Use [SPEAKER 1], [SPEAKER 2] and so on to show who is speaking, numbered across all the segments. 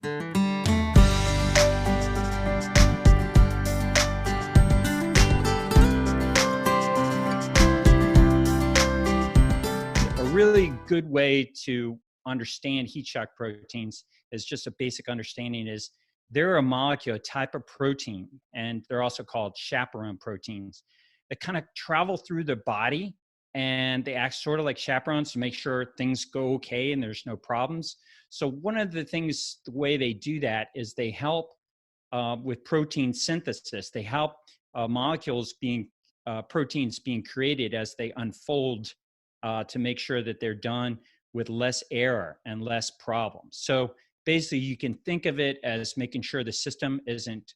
[SPEAKER 1] A really good way to understand heat shock proteins is just a basic understanding is they're a molecule, a type of protein, and they're also called chaperone proteins that kind of travel through the body, and they act sort of like chaperones to make sure things go okay and there's no problems. So one of the things, the way they do that is they help with protein synthesis. They help proteins being created as they unfold to make sure that they're done with less error and less problems. So basically, you can think of it as making sure the system isn't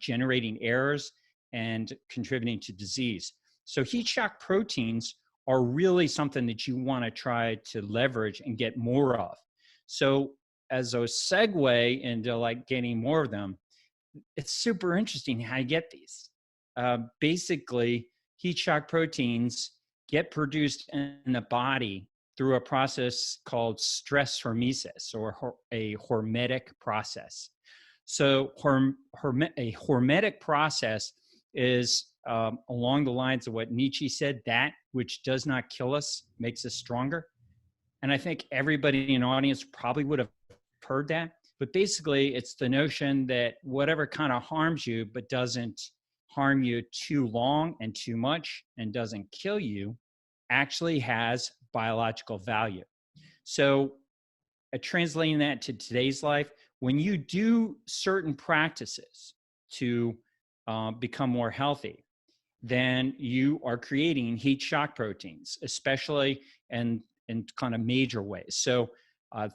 [SPEAKER 1] generating errors and contributing to disease. So heat shock proteins are really something that you want to try to leverage and get more of. So as a segue into like getting more of them, it's super interesting how you get these. Basically, heat shock proteins get produced in the body through a process called stress hormesis, or a hormetic process. So a hormetic process is along the lines of what Nietzsche said, that which does not kill us makes us stronger. And I think everybody in the audience probably would have heard that. But basically, it's the notion that whatever kind of harms you, but doesn't harm you too long and too much and doesn't kill you, actually has biological value. So translating that to today's life, when you do certain practices to become more healthy, then you are creating heat shock proteins, especially in kind of major ways. So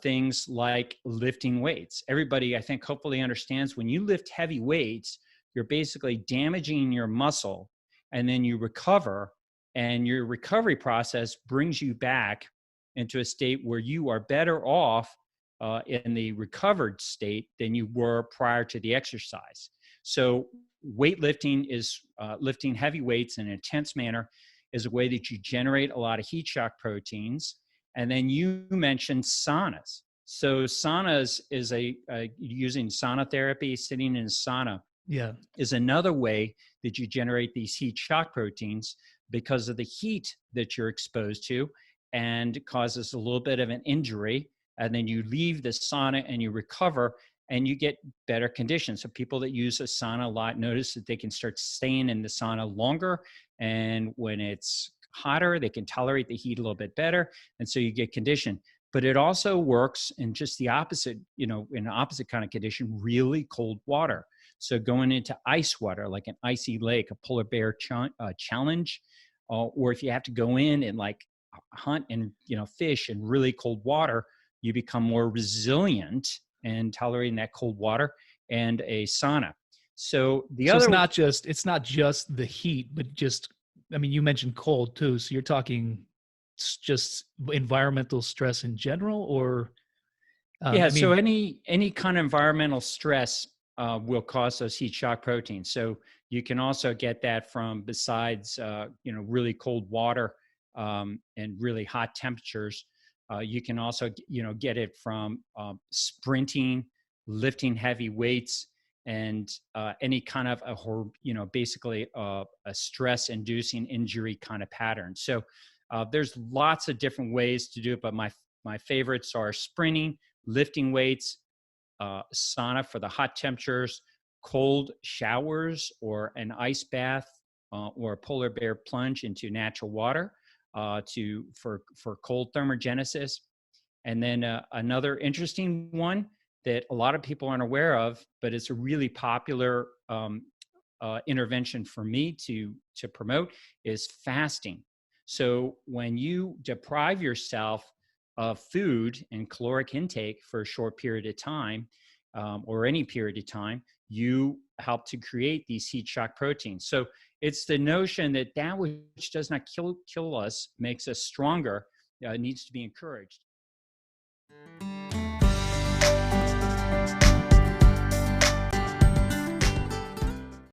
[SPEAKER 1] things like lifting weights. Everybody, I think, hopefully understands when you lift heavy weights, you're basically damaging your muscle, and then you recover, and your recovery process brings you back into a state where you are better off in the recovered state than you were prior to the exercise. So weightlifting is lifting heavy weights in an intense manner is a way that you generate a lot of heat shock proteins. And then you mentioned saunas. So saunas is using sauna therapy, sitting in a sauna is another way that you generate these heat shock proteins because of the heat that you're exposed to, and it causes a little bit of an injury. And then you leave the sauna and you recover and you get better conditions. So people that use a sauna a lot notice that they can start staying in the sauna longer. And when it's hotter, they can tolerate the heat a little bit better. And so you get condition. But it also works in just the opposite, in an opposite kind of condition, really cold water. So going into ice water, like an icy lake, a polar bear challenge, or if you have to go in and like hunt and fish in really cold water, you become more resilient and tolerating that cold water, and a sauna. So
[SPEAKER 2] it's not just the heat, but just, I mean, you mentioned cold too. So you're talking just environmental stress in general, or
[SPEAKER 1] so any kind of environmental stress will cause those heat shock proteins. So you can also get that from, besides really cold water and really hot temperatures. You can also get it from sprinting, lifting heavy weights, and any kind of basically a stress-inducing injury kind of pattern. So there's lots of different ways to do it, but my favorites are sprinting, lifting weights, sauna for the hot temperatures, cold showers, or an ice bath, or a polar bear plunge into natural water for cold thermogenesis. And then another interesting one that a lot of people aren't aware of, but it's a really popular intervention for me to promote, is fasting. So when you deprive yourself of food and caloric intake for a short period of time, or any period of time, you help to create these heat shock proteins. So it's the notion that which does not kill us makes us stronger, needs to be encouraged.